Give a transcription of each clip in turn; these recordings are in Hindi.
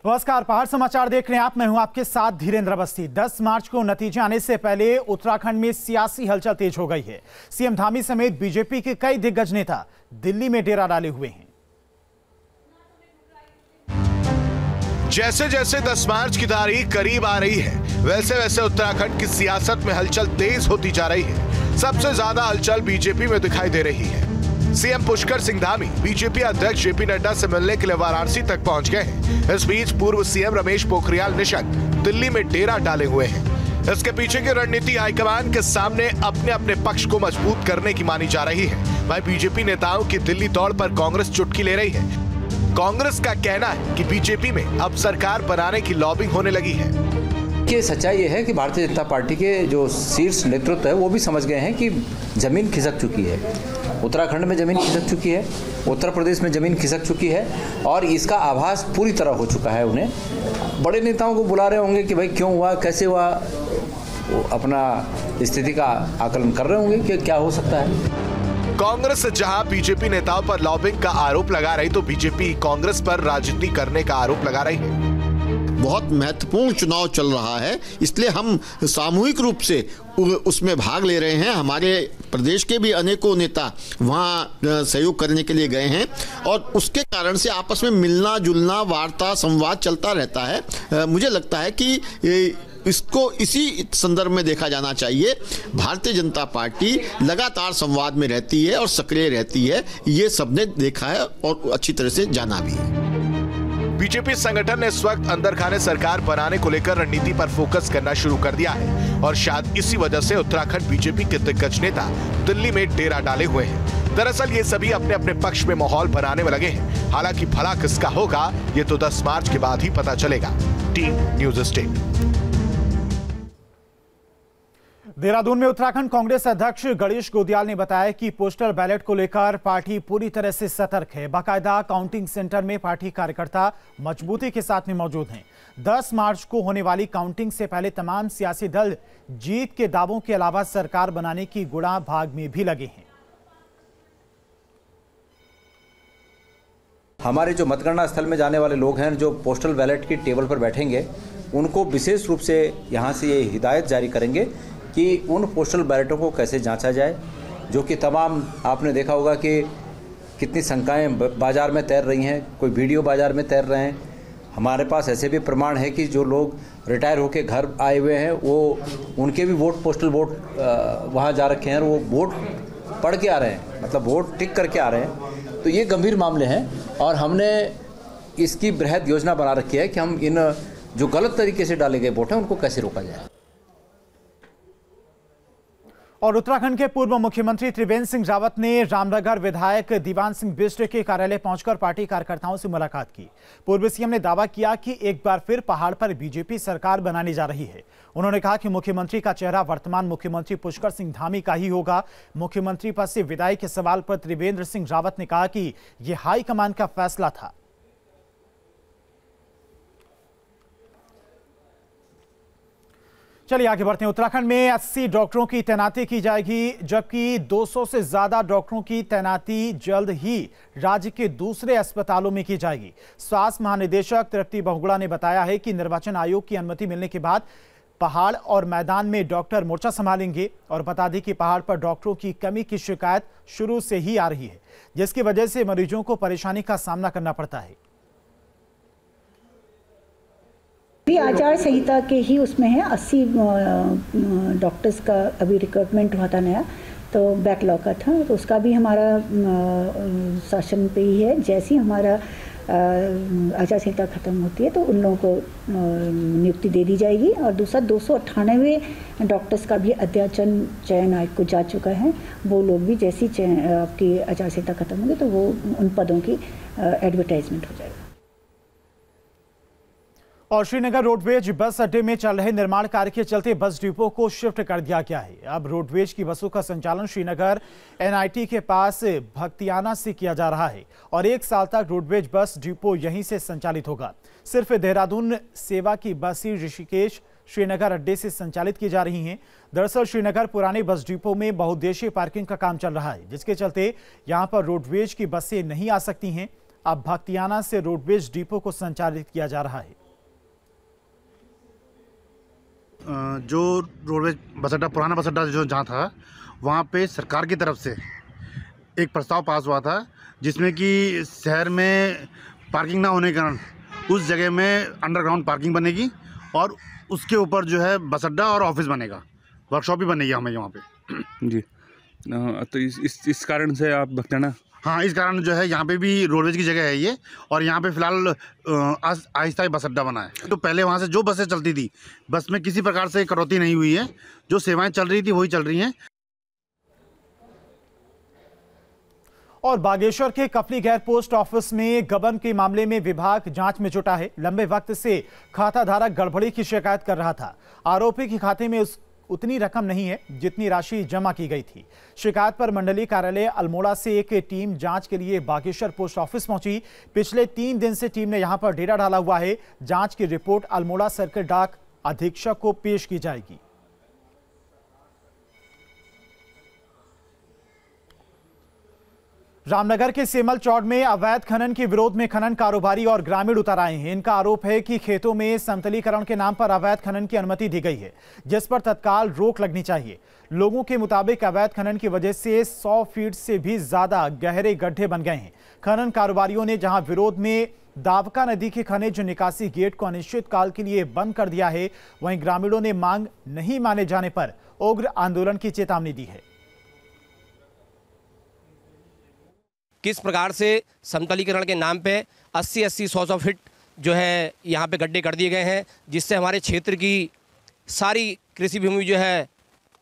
नमस्कार, पहाड़ समाचार देख रहे हैं आप। मैं हूं आपके साथ धीरेन्द्र अवस्थी। 10 मार्च को नतीजे आने से पहले उत्तराखंड में सियासी हलचल तेज हो गई है। सीएम धामी समेत बीजेपी के कई दिग्गज नेता दिल्ली में डेरा डाले हुए हैं। जैसे जैसे 10 मार्च की तारीख करीब आ रही है, वैसे वैसे उत्तराखंड की सियासत में हलचल तेज होती जा रही है। सबसे ज्यादा हलचल बीजेपी में दिखाई दे रही है। सीएम पुष्कर सिंह धामी बीजेपी अध्यक्ष जेपी नड्डा से मिलने के लिए वाराणसी तक पहुंच गए हैं। इस बीच पूर्व सीएम रमेश पोखरियाल निशंक दिल्ली में डेरा डाले हुए हैं। इसके पीछे की रणनीति हाईकमान के सामने अपने अपने पक्ष को मजबूत करने की मानी जा रही है। वहीं बीजेपी नेताओं की दिल्ली दौड़ पर कांग्रेस चुटकी ले रही है। कांग्रेस का कहना है कि बीजेपी में अब सरकार बनाने की लॉबिंग होने लगी है। कि सच्चाई ये है कि भारतीय जनता पार्टी के जो शीर्ष नेतृत्व है वो भी समझ गए हैं कि जमीन खिसक चुकी है। उत्तराखंड में जमीन खिसक चुकी है, उत्तर प्रदेश में जमीन खिसक चुकी है और इसका आभास पूरी तरह हो चुका है। उन्हें बड़े नेताओं को बुला रहे होंगे कि भाई क्यों हुआ, कैसे हुआ, अपना स्थिति का आकलन कर रहे होंगे कि क्या हो सकता है। कांग्रेस जहां बीजेपी नेताओं पर लॉबिंग का आरोप लगा रही, तो बीजेपी कांग्रेस पर राजनीति करने का आरोप लगा रही है। बहुत महत्वपूर्ण चुनाव चल रहा है, इसलिए हम सामूहिक रूप से उसमें भाग ले रहे हैं। हमारे प्रदेश के भी अनेकों नेता वहाँ सहयोग करने के लिए गए हैं और उसके कारण से आपस में मिलना जुलना, वार्ता संवाद चलता रहता है। मुझे लगता है कि इसको इसी संदर्भ में देखा जाना चाहिए। भारतीय जनता पार्टी लगातार संवाद में रहती है और सक्रिय रहती है, ये सबने देखा है और अच्छी तरह से जाना भी है। बीजेपी संगठन ने इस वक्त अंदर खाने सरकार बनाने को लेकर रणनीति पर फोकस करना शुरू कर दिया है और शायद इसी वजह से उत्तराखंड बीजेपी के दिग्गज नेता दिल्ली में डेरा डाले हुए हैं। दरअसल ये सभी अपने अपने पक्ष में माहौल बनाने में लगे हैं। हालांकि भला किसका होगा, ये तो 10 मार्च के बाद ही पता चलेगा। Team news state. देहरादून में उत्तराखंड कांग्रेस अध्यक्ष गणेश गोदियाल ने बताया कि पोस्टल बैलेट को लेकर पार्टी पूरी तरह से सतर्क है। बाकायदा काउंटिंग सेंटर में पार्टी कार्यकर्ता मजबूती के साथ में मौजूद हैं। 10 मार्च को होने वाली काउंटिंग से पहले तमाम सियासी दल जीत के दावों के अलावा सरकार बनाने की गुणा भाग में भी लगे हैं। हमारे जो मतगणना स्थल में जाने वाले लोग हैं, जो पोस्टल बैलेट की टेबल पर बैठेंगे, उनको विशेष रूप से यहाँ से ये हिदायत जारी करेंगे कि उन पोस्टल बैलेटों को कैसे जांचा जाए, जो कि तमाम आपने देखा होगा कि कितनी शंकाएं बाज़ार में तैर रही हैं, कोई वीडियो बाज़ार में तैर रहे हैं। हमारे पास ऐसे भी प्रमाण है कि जो लोग रिटायर होकर घर आए हुए हैं, वो उनके भी वोट, पोस्टल वोट वहाँ जा रखे हैं और वो वोट पढ़ के आ रहे हैं, मतलब वोट टिक करके आ रहे हैं। तो ये गंभीर मामले हैं और हमने इसकी बृहद योजना बना रखी है कि हम इन जो गलत तरीके से डाले गए वोट हैं उनको कैसे रोका जाए। और उत्तराखंड के पूर्व मुख्यमंत्री त्रिवेंद्र सिंह रावत ने रामनगर विधायक दीवान सिंह बिष्ट के कार्यालय पहुंचकर पार्टी कार्यकर्ताओं से मुलाकात की। पूर्व सीएम ने दावा किया कि एक बार फिर पहाड़ पर बीजेपी सरकार बनाने जा रही है। उन्होंने कहा कि मुख्यमंत्री का चेहरा वर्तमान मुख्यमंत्री पुष्कर सिंह धामी का ही होगा। मुख्यमंत्री पद से विदाई के सवाल पर त्रिवेंद्र सिंह रावत ने कहा कि यह हाईकमान का फैसला था। चलिए आगे बढ़ते हैं। उत्तराखंड में 80 डॉक्टरों की तैनाती की जाएगी, जबकि 200 से ज्यादा डॉक्टरों की तैनाती जल्द ही राज्य के दूसरे अस्पतालों में की जाएगी। स्वास्थ्य महानिदेशक तृप्ति बहुगुणा ने बताया है कि निर्वाचन आयोग की अनुमति मिलने के बाद पहाड़ और मैदान में डॉक्टर मोर्चा संभालेंगे। और बता दें कि पहाड़ पर डॉक्टरों की कमी की शिकायत शुरू से ही आ रही है, जिसकी वजह से मरीजों को परेशानी का सामना करना पड़ता है। आचार संहिता के ही उसमें है 80 डॉक्टर्स का अभी रिक्रूटमेंट हुआ था नया, तो बैकलॉग का था, तो उसका भी हमारा शासन पे ही है। जैसे ही हमारा आचार संहिता खत्म होती है तो उन लोगों को नियुक्ति दे दी जाएगी। और दूसरा 298 डॉक्टर्स का भी अध्याचन चयन आयोग को जा चुका है। वो लोग भी जैसी आपकी आचार संहिता खत्म होगी तो वो उन पदों की एडवर्टाइजमेंट हो जाएगी। और श्रीनगर रोडवेज बस अड्डे में चल रहे निर्माण कार्य के चलते बस डिपो को शिफ्ट कर दिया गया है। अब रोडवेज की बसों का संचालन श्रीनगर एनआईटी के पास भक्तियाना से किया जा रहा है और 1 साल तक रोडवेज बस डिपो यहीं से संचालित होगा। सिर्फ देहरादून सेवा की बस ही ऋषिकेश श्रीनगर अड्डे से संचालित की जा रही हैं। दरअसल श्रीनगर पुराने बस डिपो में बहुउद्देशीय पार्किंग का काम चल रहा है, जिसके चलते यहां पर रोडवेज की बसें नहीं आ सकती हैं। अब भक्तियाना से रोडवेज डिपो को संचालित किया जा रहा है। जो रोडवेज बस अड्डा, पुराना बस अड्डा जो जहाँ था, वहाँ पे सरकार की तरफ से एक प्रस्ताव पास हुआ था जिसमें कि शहर में पार्किंग ना होने के कारण उस जगह में अंडरग्राउंड पार्किंग बनेगी और उसके ऊपर जो है बस अड्डा और ऑफिस बनेगा, वर्कशॉप भी बनेगी हमें यहाँ पे जी। तो इस कारण से आप भक्तियाना, हाँ, इस कारण जो है यहाँ पे भी रोडवेज की जगह है ये, और यहाँ पे फिलहाल आहिस्ता बस अड्डा बना है। तो पहले वहाँ से जो बसें चलती थी, बस में किसी प्रकार से कटौती नहीं हुई है, जो सेवाएं चल रही थी वही चल रही हैं। और बागेश्वर के कफली गैर पोस्ट ऑफिस में गबन के मामले में विभाग जांच में जुटा है। लंबे वक्त से खाता धारक गड़बड़ी की शिकायत कर रहा था। आरोपी के खाते में उतनी रकम नहीं है जितनी राशि जमा की गई थी। शिकायत पर मंडलीय कार्यालय अल्मोड़ा से एक टीम जांच के लिए बागेश्वर पोस्ट ऑफिस पहुंची। पिछले 3 दिन से टीम ने यहां पर डेरा डाला हुआ है। जांच की रिपोर्ट अल्मोड़ा सर्किल डाक अधीक्षक को पेश की जाएगी। रामनगर के सेमल चौड़ में अवैध खनन के विरोध में खनन कारोबारी और ग्रामीण उतर आए हैं। इनका आरोप है कि खेतों में समतलीकरण के नाम पर अवैध खनन की अनुमति दी गई है, जिस पर तत्काल रोक लगनी चाहिए। लोगों के मुताबिक अवैध खनन की वजह से 100 फीट से भी ज्यादा गहरे गड्ढे बन गए हैं। खनन कारोबारियों ने जहां विरोध में दावका नदी के खनिज निकासी गेट को अनिश्चित काल के लिए बंद कर दिया है, वहीं ग्रामीणों ने मांग नहीं माने जाने पर उग्र आंदोलन की चेतावनी दी है। किस प्रकार से समतलीकरण के नाम पे 80-80, 100-100 फीट जो है यहाँ पे गड्ढे कर दिए गए हैं, जिससे हमारे क्षेत्र की सारी कृषि भूमि जो है,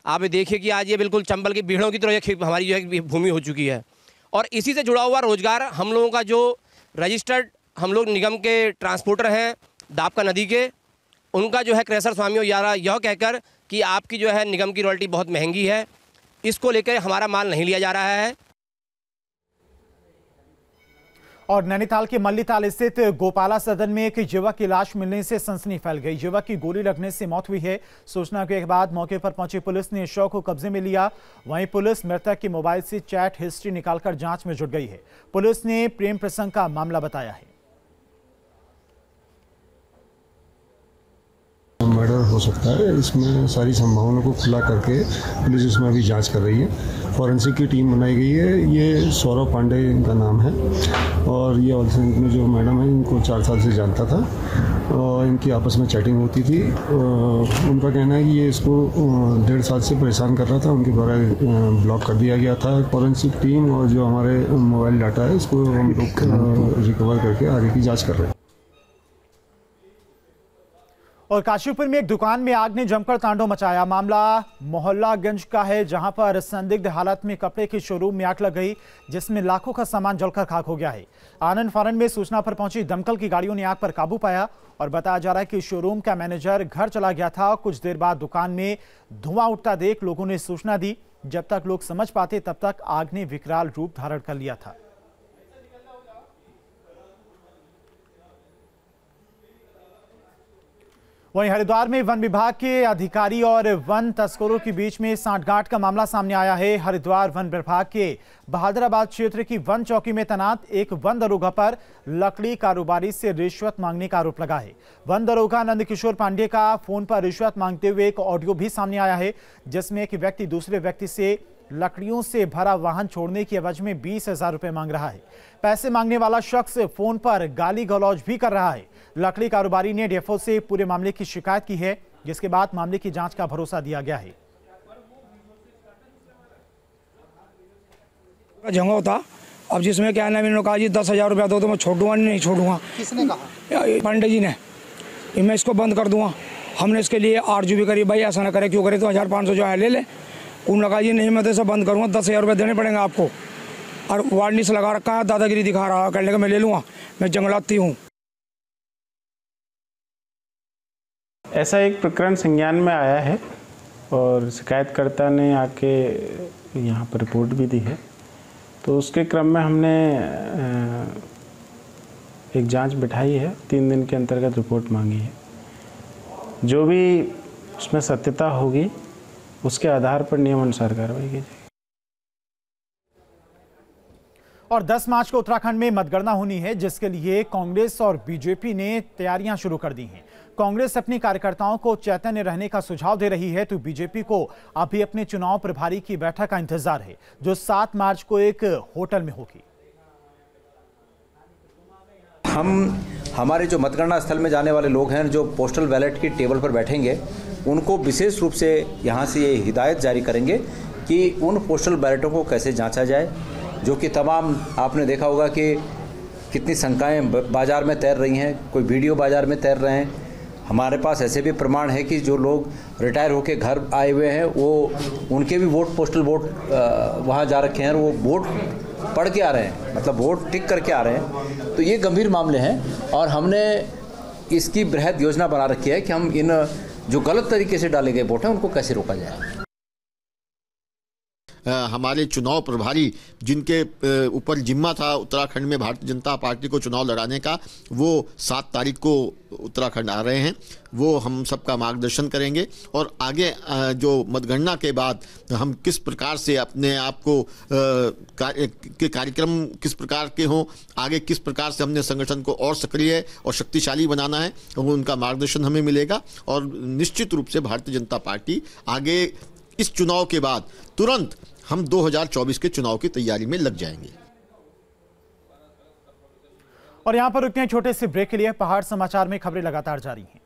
आप देखिए कि आज ये बिल्कुल चंबल की भीड़ों की तरह हमारी जो है भूमि हो चुकी है। और इसी से जुड़ा हुआ रोजगार हम लोगों का जो रजिस्टर्ड हम लोग निगम के ट्रांसपोर्टर हैं दावका नदी के, उनका जो है क्रेशर स्वामियों यारा यह कहकर कि आपकी जो है निगम की रॉयल्टी बहुत महंगी है, इसको लेकर हमारा माल नहीं लिया जा रहा है। और नैनीताल के मल्लीताल स्थित गोपाला सदन में एक युवक की लाश मिलने से सनसनी फैल गई। युवक की गोली लगने से मौत हुई है। सूचना के बाद मौके पर पहुंची पुलिस ने शव को कब्जे में लिया। वहीं पुलिस मृतक के मोबाइल से चैट हिस्ट्री निकालकर जांच में जुट गई है। पुलिस ने प्रेम प्रसंग का मामला बताया है। मर्डर हो सकता है, इसमें सारी संभावनाओं को खुला करके पुलिस इसमें अभी जांच कर रही है। फॉरेंसिक की टीम बनाई गई है। ये सौरभ पांडे इनका नाम है और ये में जो मैडम है इनको 4 साल से जानता था और इनकी आपस में चैटिंग होती थी। उनका कहना है कि ये इसको 1.5 साल से परेशान कर रहा था, उनके द्वारा ब्लॉक कर दिया गया था। फॉरेंसिक टीम और जो हमारे मोबाइल डाटा है इसको हम लोग रिकवर करके आगे की जाँच कर रहे हैं। और काशीपुर में एक दुकान में आग ने जमकर तांडव मचाया। मामला मोहल्लागंज का है, जहां पर संदिग्ध हालत में कपड़े के शोरूम में आग लग गई, जिसमें लाखों का सामान जलकर खाक हो गया है। आनंद फानन में सूचना पर पहुंची दमकल की गाड़ियों ने आग पर काबू पाया और बताया जा रहा है कि शोरूम का मैनेजर घर चला गया था। कुछ देर बाद दुकान में धुआं उठता देख लोगों ने सूचना दी। जब तक लोग समझ पाते तब तक आग ने विकराल रूप धारण कर लिया था। वहीं हरिद्वार में वन विभाग के अधिकारी और वन तस्करों के बीच में सांठगांठ का मामला सामने आया है। हरिद्वार वन विभाग के बहादुराबाद क्षेत्र की वन चौकी में तैनात एक वन दरोगा पर लकड़ी कारोबारी से रिश्वत मांगने का आरोप लगा है। वन दरोगा नंद किशोर पांडे का फोन पर रिश्वत मांगते हुए एक ऑडियो भी सामने आया है, जिसमें एक व्यक्ति दूसरे व्यक्ति से लकड़ियों से भरा वाहन छोड़ने की एवज में 20,000 रुपए मांग रहा है। पैसे मांगने वाला शख्स फोन पर गाली गलौज भी कर रहा है। लकड़ी कारोबारी ने डीएफओ से पूरे मामले की शिकायत की है, जिसके बाद मामले की जांच का भरोसा दिया गया है। जंगो था, अब जिसमें क्या है ना, कहा जी 10,000 रुपया दो तो मैं छोड़ूंगा नहीं छोड़ूंगा। किसने कहा? पांडे जी ने। मैं इसको बंद कर दूंगा। हमने इसके लिए आरजू भी करी, भाई ऐसा ना करे, क्यों करे, तो 1,500 जो है ले ले। उन्होंने कहा जी नहीं मैं तो इसे बंद करूँगा, 10,000 रुपये देने पड़ेंगे आपको। और वार्निश लगा रखा है, दादागिरी दिखा रहा है, कहने का मैं ले लूँगा, मैं जंगलाती हूँ। ऐसा एक प्रकरण संज्ञान में आया है और शिकायतकर्ता ने आके यहाँ पर रिपोर्ट भी दी है। तो उसके क्रम में हमने एक जांच बिठाई है, 3 दिन के अंतर्गत रिपोर्ट मांगी है। जो भी उसमें सत्यता होगी उसके आधार पर नियमानुसार कार्रवाई की जाएगी। और 10 मार्च को उत्तराखंड में मतगणना होनी है, जिसके लिए कांग्रेस और बीजेपी ने तैयारियां शुरू कर दी हैं। कांग्रेस अपने कार्यकर्ताओं को चैतन्य रहने का सुझाव दे रही है, तो बीजेपी को अभी अपने चुनाव प्रभारी की बैठक का इंतजार है, जो 7 मार्च को एक होटल में होगी। हमारे जो मतगणना स्थल में जाने वाले लोग हैं, जो पोस्टल बैलेट की टेबल पर बैठेंगे, उनको विशेष रूप से यहाँ से ये हिदायत जारी करेंगे कि उन पोस्टल बैलेटों को कैसे जांचा जाए, जो कि तमाम आपने देखा होगा कि कितनी शंकाएं बाज़ार में तैर रही हैं, कोई वीडियो बाज़ार में तैर रहे हैं। हमारे पास ऐसे भी प्रमाण है कि जो लोग रिटायर होकर घर आए हुए हैं, वो उनके भी वोट पोस्टल वोट वहाँ जा रखे हैं और वो वोट पढ़ के आ रहे हैं, मतलब वोट टिक करके आ रहे हैं। तो ये गंभीर मामले हैं और हमने इसकी बृहद योजना बना रखी है कि हम इन जो गलत तरीके से डाले गए वोट हैं उनको कैसे रोका जाए। हमारे चुनाव प्रभारी जिनके ऊपर जिम्मा था उत्तराखंड में भारतीय जनता पार्टी को चुनाव लड़ाने का, वो 7 तारीख को उत्तराखंड आ रहे हैं। वो हम सबका मार्गदर्शन करेंगे और आगे जो मतगणना के बाद हम किस प्रकार से अपने आप को के कार्यक्रम किस प्रकार के हों, आगे किस प्रकार से हमने संगठन को और सक्रिय और शक्तिशाली बनाना है, वो उनका मार्गदर्शन हमें मिलेगा। और निश्चित रूप से भारतीय जनता पार्टी आगे इस चुनाव के बाद तुरंत हम 2024 के चुनाव की तैयारी में लग जाएंगे। और यहां पर रुकते हैं छोटे से ब्रेक के लिए। पहाड़ समाचार में खबरें लगातार जारी हैं।